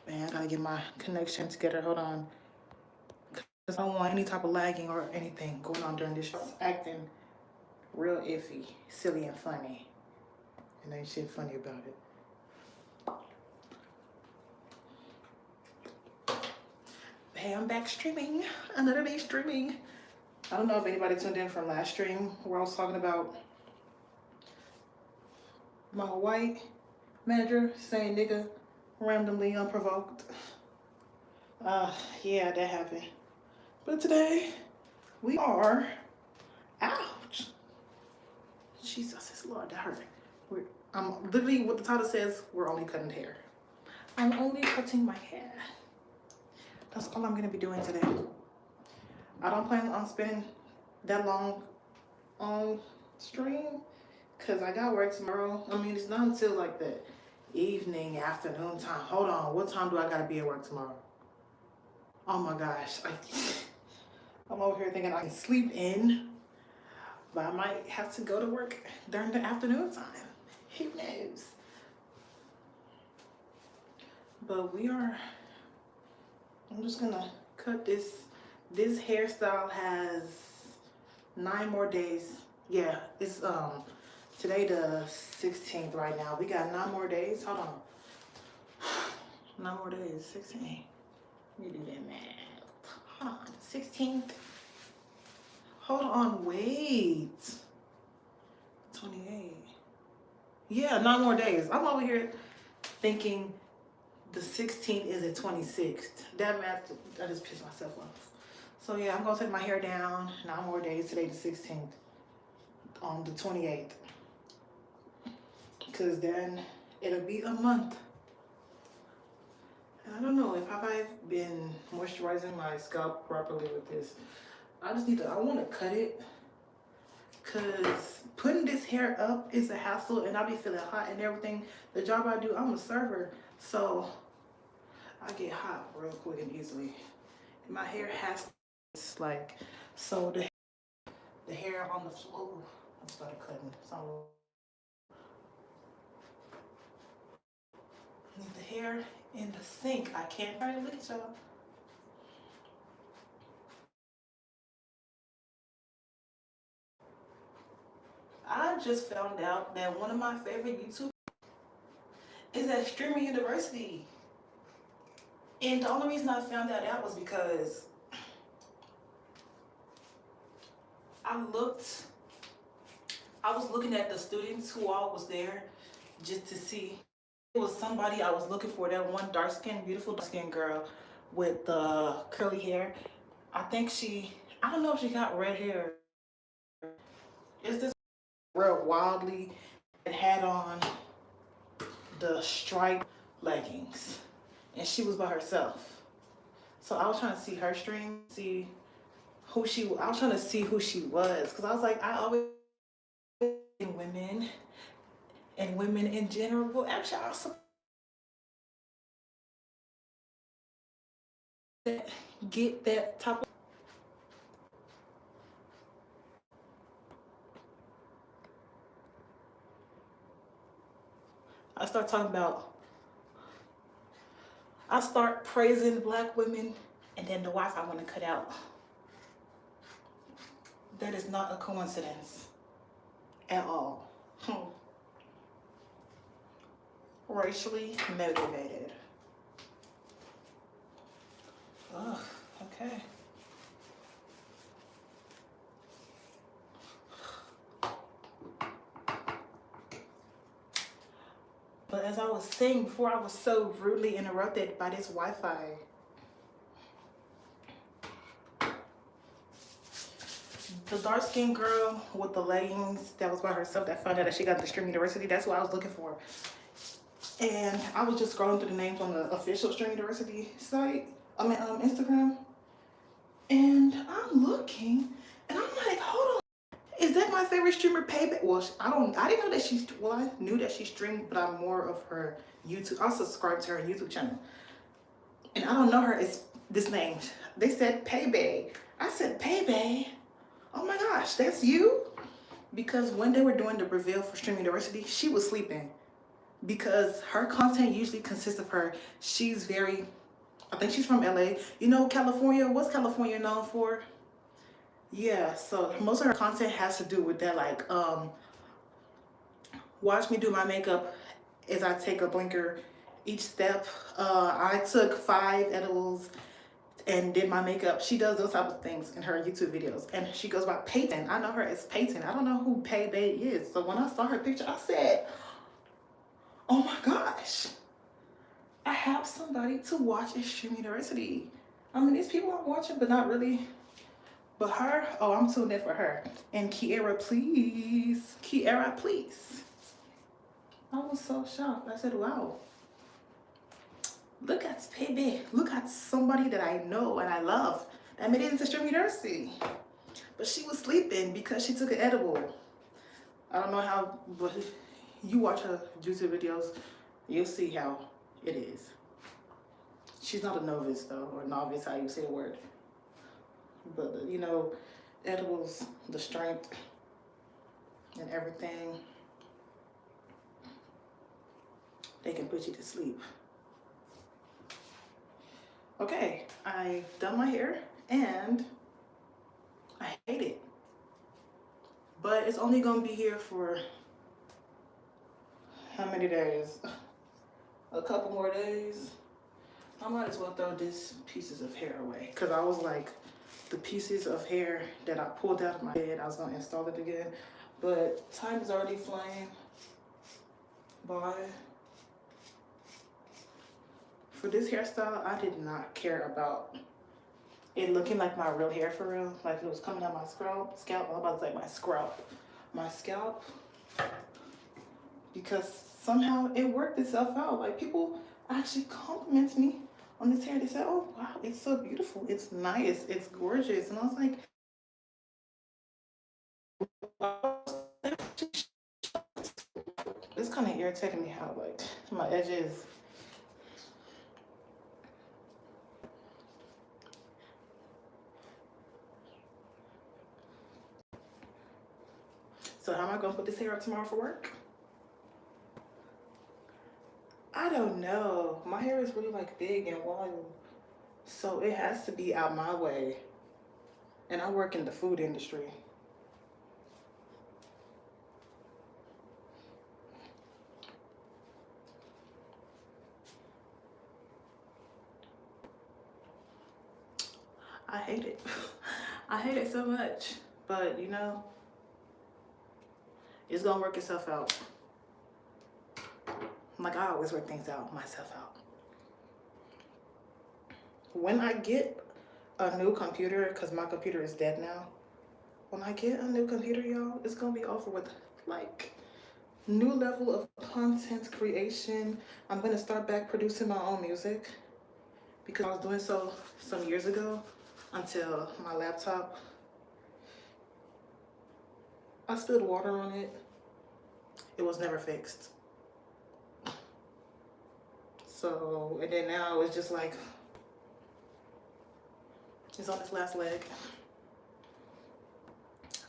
Man, I gotta get my connection together. Hold on. Because I don't want any type of lagging or anything going on during this show. It's acting real iffy, silly, and funny. And ain't shit funny about it. Hey, I'm back streaming. Another day streaming. I don't know if anybody tuned in from last stream where I was talking about my white manager saying nigga randomly unprovoked. Yeah, that happened. But today we are ouch. Jesus, it's Lord, that hurt. I'm literally what the title says, we're only cutting hair. I'm only cutting my hair. That's all I'm gonna be doing today. I don't plan on spending that long on stream because I got work tomorrow. I mean, it's not until like the evening, afternoon time. Hold on, what time do I gotta be at work tomorrow? Oh my gosh, I'm over here thinking I can sleep in, but I might have to go to work during the afternoon time. Who knows? But I'm just gonna cut this. This hairstyle has 9 more days. Yeah, it's today the 16th right now. We got 9 more days. Hold on. 9 more days, 16. Let me do that math. Hold on, 16th. Hold on, wait. 28. Yeah, 9 more days. I'm over here thinking the 16th is the 26th. That math, I just pissed myself off. So yeah, I'm gonna take my hair down 9 more days. Today the 16th. On the 28th. Because then it'll be a month. And I don't know if I've been moisturizing my scalp properly with this. I want to cut it. Because putting this hair up is a hassle and I be feeling hot and everything. The job I do, I'm a server. So I get hot real quick and easily. And my hair has to, like, so the hair on the floor, I started cutting. So the hair in the sink. I can't find it. Look at y'all. I just found out that one of my favorite YouTubers is at Streaming University. And the only reason I found that out was because I was looking at the students who all was there just to see. It was somebody I was looking for, that one dark-skinned, beautiful dark-skinned girl with the curly hair. I don't know if she got red hair. It's this real wildly and had on the striped leggings. And she was by herself. So I was trying to see her stream, I was trying to see who she was. Because I was like, I always women and women in general. Well, actually, I also get that type of. I start praising black women, and then the wife I want to cut out. That is not a coincidence at all. Racially motivated. Ugh, okay. But as I was saying before, I was so rudely interrupted by this Wi-Fi. The dark-skinned girl with the leggings that was by herself that found out that she got the Stream University, that's what I was looking for. And I was just scrolling through the names on the official Stream University site, Instagram. And I'm looking, and I'm like, hold on. Is that my favorite streamer, Payback? Well, I didn't know that I knew that she streamed, but I'm more of her YouTube. I subscribe to her YouTube channel. And I don't know her as this name. They said Payback. I said, Payback? Oh my gosh, that's you? Because when they were doing the reveal for Stream University, she was sleeping. because her content usually consists of her. She's very, I think she's from LA. You know, California, what's California known for? Yeah, so most of her content has to do with that, like watch me do my makeup as I take a blinker each step. I took 5 edibles and did my makeup. She does those type of things in her YouTube videos, and she goes by Peyton. I know her as Peyton. I don't know who Pay Bay is. So when I saw her picture, I said, oh my gosh, I have somebody to watch Extreme University. I mean, these people I'm watching, but not really. But her, oh, I'm tuned in for her. And Kiera, please. Kiera, please. I was so shocked. I said, wow. Look at Baby. Look at somebody that I know and I love that made it into Extreme University. But she was sleeping because she took an edible. I don't know how, but you watch her YouTube videos, you'll see how it is. She's not a novice though, or novice, how you say the word. But you know, edibles, the strength and everything, they can put you to sleep. Okay, I done my hair and I hate it. But it's only gonna be here for how many days? A couple more days. I might as well throw these pieces of hair away, because I was like, the pieces of hair that I pulled out of my head, I was gonna install it again. But time is already flying by. For this hairstyle, I did not care about it looking like my real hair for real. Like it was coming out my scalp. I'm about to say my scalp. Because somehow it worked itself out. Like people actually compliment me on this hair. They said, oh wow, it's so beautiful. It's nice. It's gorgeous. And I was like, it's kind of irritating me how like my edges. So how am I gonna put this hair up tomorrow for work? I don't know. My hair is really like big and wild, so it has to be out my way. And I work in the food industry. I hate it. I hate it so much, but you know, it's gonna work itself out. Like I always work things out myself out. When I get a new computer, because my computer is dead now, when I get a new computer, y'all, it's gonna be over with like new level of content creation. I'm gonna start back producing my own music, because I was doing so some years ago until my laptop, I spilled water on it. It was never fixed. So, and then now it's just like, it's on its last leg.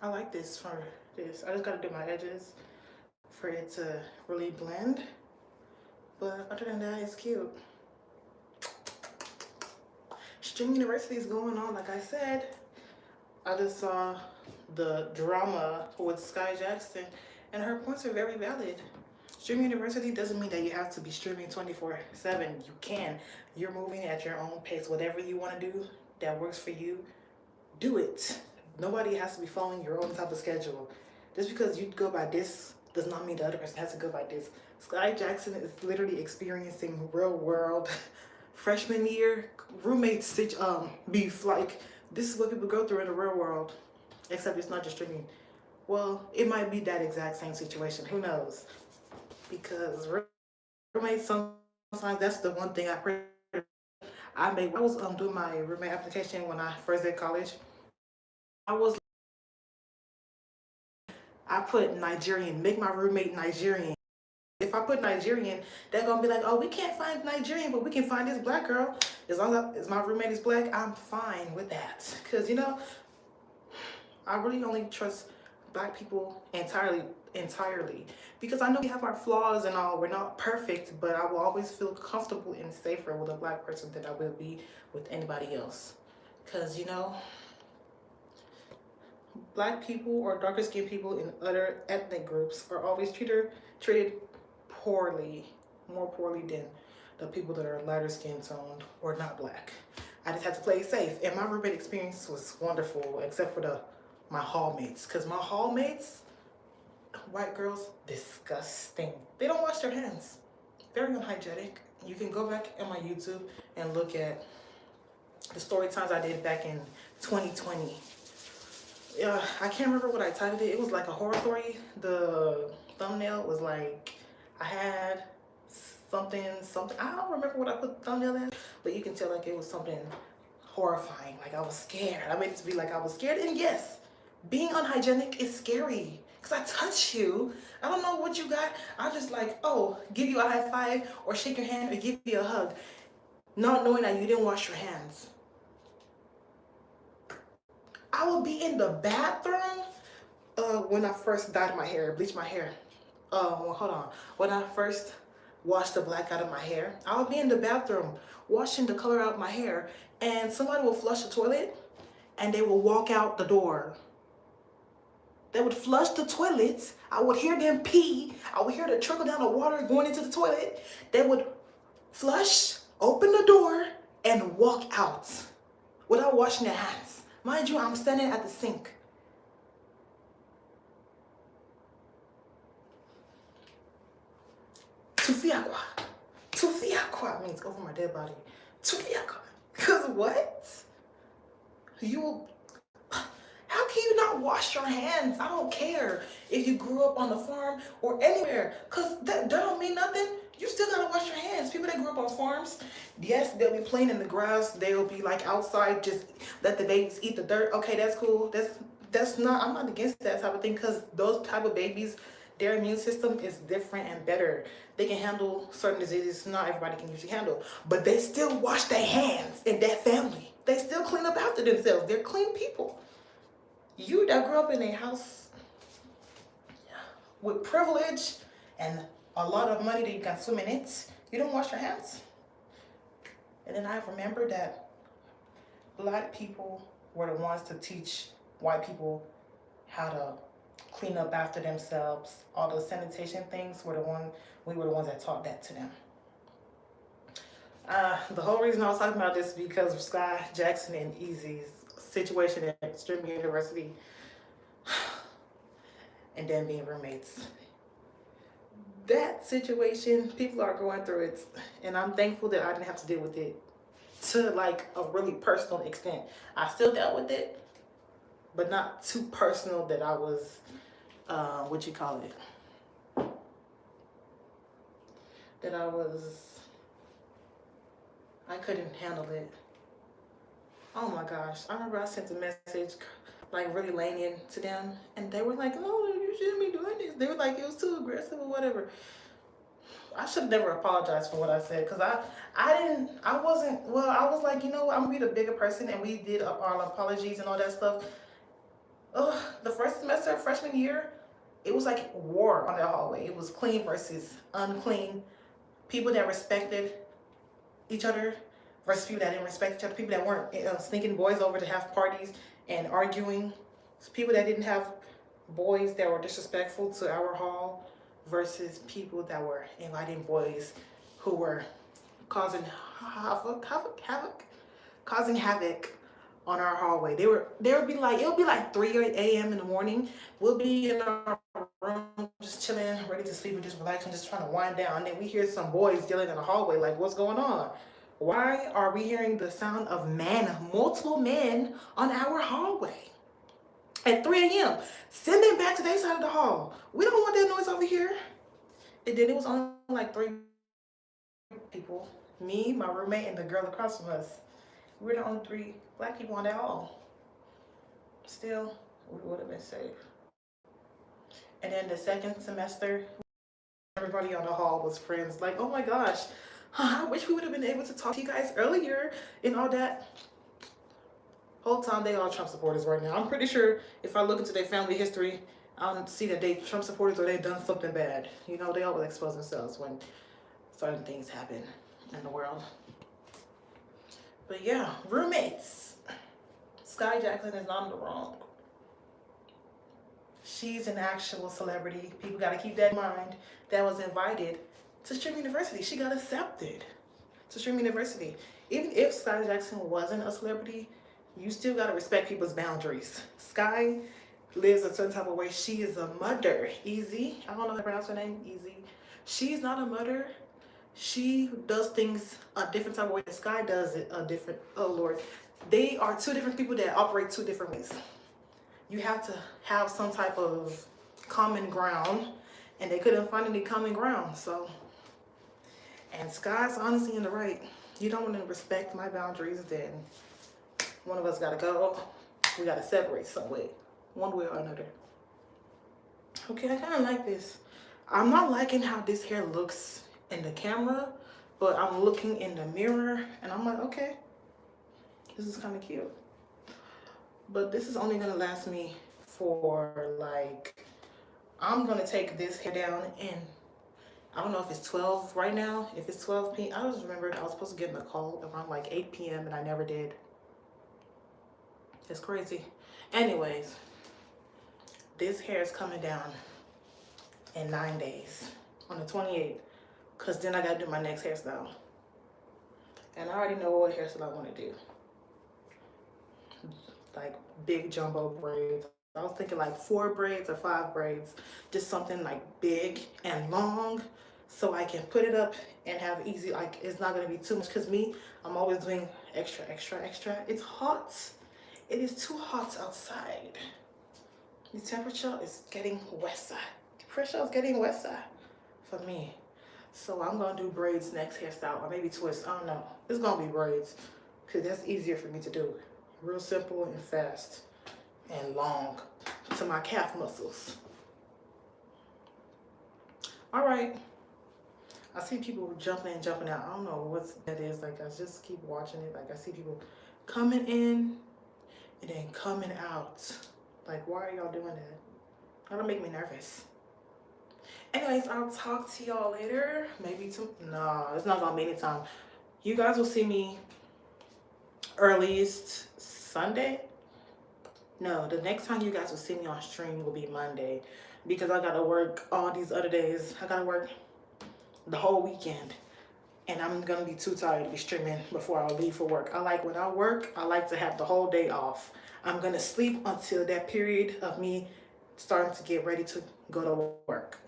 I like this for this. I just gotta do my edges for it to really blend. But other than that, it's cute. Extreme University is going on, like I said. I just saw the drama with Sky Jackson, and her points are very valid. Streaming University doesn't mean that you have to be streaming 24/7. You can. You're moving at your own pace. Whatever you want to do that works for you, do it. Nobody has to be following your own type of schedule. Just because you go by this does not mean the other person has to go by this. Sky Jackson is literally experiencing real world freshman year roommates beef. Like, this is what people go through in the real world, except it's not just streaming. Well, it might be that exact same situation. Who knows? Because roommates, sometimes that's the one thing I pray. I was doing my roommate application when I first did college. I put Nigerian, make my roommate Nigerian. If I put Nigerian, they're gonna be like, oh, we can't find Nigerian, but we can find this black girl. As long as my roommate is black, I'm fine with that. Cause you know, I really only trust black people entirely, because I know we have our flaws and all. We're not perfect, but I will always feel comfortable and safer with a black person than I will be with anybody else. Because, you know, black people or darker skinned people in other ethnic groups are always treated poorly, more poorly than the people that are lighter skin toned or not black. I just had to play it safe, and my roommate experience was wonderful, except for my hallmates, because my hallmates, white girls, disgusting. They don't wash their hands. Very unhygienic. You can go back on my YouTube and look at the story times I did back in 2020. Yeah, I can't remember what I titled it. It was like a horror story. The thumbnail was like, I had something. I don't remember what I put the thumbnail in, but you can tell like it was something horrifying. Like I was scared. I made it to be like I was scared. And yes, being unhygienic is scary. Because I touch you. I don't know what you got. I'll just like, oh, give you a high five or shake your hand or give you a hug. Not knowing that you didn't wash your hands. I would be in the bathroom when I first dyed my hair, bleached my hair. Well, hold on. When I first washed the black out of my hair, I would be in the bathroom washing the color out of my hair, and somebody will flush the toilet and they will walk out the door. They would flush the toilets. I would hear them pee. I would hear the trickle down of water going into the toilet. They would flush, open the door, and walk out without washing their hands. Mind you, I'm standing at the sink. Tufiakwa. Tufiakwa means over my dead body. Tufiakwa. Because what? How can you not wash your hands? I don't care if you grew up on the farm or anywhere, because that don't mean nothing. You still gotta wash your hands. People that grew up on farms, yes, they'll be playing in the grass. They'll be like outside, just let the babies eat the dirt. Okay, that's cool. That's not, I'm not against that type of thing, because those type of babies, their immune system is different and better. They can handle certain diseases not everybody can usually handle, but they still wash their hands in that family. They still clean up after themselves. They're clean people. You that grew up in a house with privilege and a lot of money that you can swim in it, you don't wash your hands. And then I remember that black people were the ones to teach white people how to clean up after themselves. All those sanitation things we were the ones that taught that to them. The whole reason I was talking about this is because of Sky Jackson and Easy's situation at Stream University and then being roommates. That situation, people are going through it, and I'm thankful that I didn't have to deal with it to like a really personal extent. I still dealt with it, but not too personal that I was I couldn't handle it. Oh my gosh, I remember I sent a message like really laying into them, and they were like, oh, you shouldn't be doing this. They were like, it was too aggressive or whatever. I should have never apologized for what I said, because I was like, you know what, I'm gonna be the bigger person, and we did our apologies and all that stuff. The first semester, freshman year, it was like war on the hallway. It was clean versus unclean. People that respected each other versus people that didn't respect each other. People that weren't sneaking boys over to have parties and arguing. People that didn't have boys that were disrespectful to our hall versus people that were inviting boys who were causing havoc on our hallway. They would be like, it'll be like 3 a.m. in the morning. We'll be in our room just chilling, ready to sleep and just relaxing, just trying to wind down. And then we hear some boys yelling in the hallway, like, what's going on? Why are we hearing the sound of multiple men on our hallway at 3 a.m.? Send them back to their side of the hall. We don't want that noise over here. And then it was only like 3 people. Me, my roommate, and the girl across from us. We're the only 3 black people on that hall. Still, we would have been safe. And then the second semester, everybody on the hall was friends. Like, oh my gosh, I wish we would have been able to talk to you guys earlier and all that. Whole time they all Trump supporters right now. I'm pretty sure if I look into their family history, I don't see that they Trump supporters or they done something bad. You know, they always expose themselves when certain things happen in the world. But yeah, roommates. Sky Jacqueline is not in the wrong. She's an actual celebrity. People got to keep that in mind. That was invited to Stream University. She got accepted to Stream University. Even if Sky Jackson wasn't a celebrity, you still got to respect people's boundaries. Sky lives a certain type of way. She is a mother. Easy. I don't know how to pronounce her name. Easy. She's not a mother. She does things a different type of way. Sky does it a different. Oh Lord, they are two different people that operate two different ways. You have to have some type of common ground, and they couldn't find any common ground. So, and Sky's honestly in the right. You don't want to respect my boundaries, then one of us got to go. We got to separate some way, one way or another. Okay, I kind of like this. I'm not liking how this hair looks in the camera, but I'm looking in the mirror and I'm like, okay, this is kind of cute. But this is only gonna last me for like, I'm gonna take this hair down and I don't know if it's 12 right now. If it's 12 p.m. I just remembered I was supposed to get a call around like 8 p.m. and I never did. It's crazy. Anyways, this hair is coming down in 9 days on the 28th, because then I gotta do my next hairstyle. And I already know what hairstyle I want to do. Like big jumbo braids. I was thinking like 4 braids or 5 braids. Just something like big and long so I can put it up and have easy, like it's not gonna be too much, because me, I'm always doing extra, extra, extra. It's hot. It is too hot outside. The temperature is getting west side. The pressure is getting west side for me. So I'm gonna do braids next hairstyle, or maybe twists, I don't know. It's gonna be braids, because that's easier for me to do. Real simple and fast and long to my calf muscles. All right. I see people jumping in, jumping out. I don't know what that is. Like, I just keep watching it. Like, I see people coming in and then coming out. Like, why are y'all doing that? That'll make me nervous. Anyways, I'll talk to y'all later. Maybe no, it's not gonna be any time. You guys will see me earliest Sunday. No, the next time you guys will see me on stream will be Monday, because I gotta work all these other days. I gotta work the whole weekend, and I'm gonna be too tired to be streaming before I leave for work. I like when I work, I like to have the whole day off. I'm gonna sleep until that period of me starting to get ready to go to work.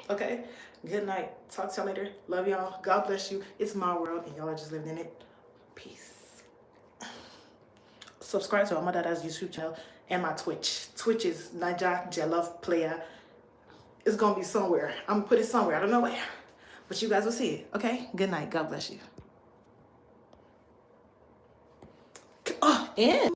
Okay, good night. Talk to y'all later. Love y'all. God bless you. It's my world and y'all are just living in it. Peace. Subscribe to Omo Dada's YouTube channel and my Twitch. Twitch is Naja Jollof Player. It's gonna be somewhere. I'm gonna put it somewhere. I don't know where, but you guys will see it. Okay. Good night. God bless you. Oh, and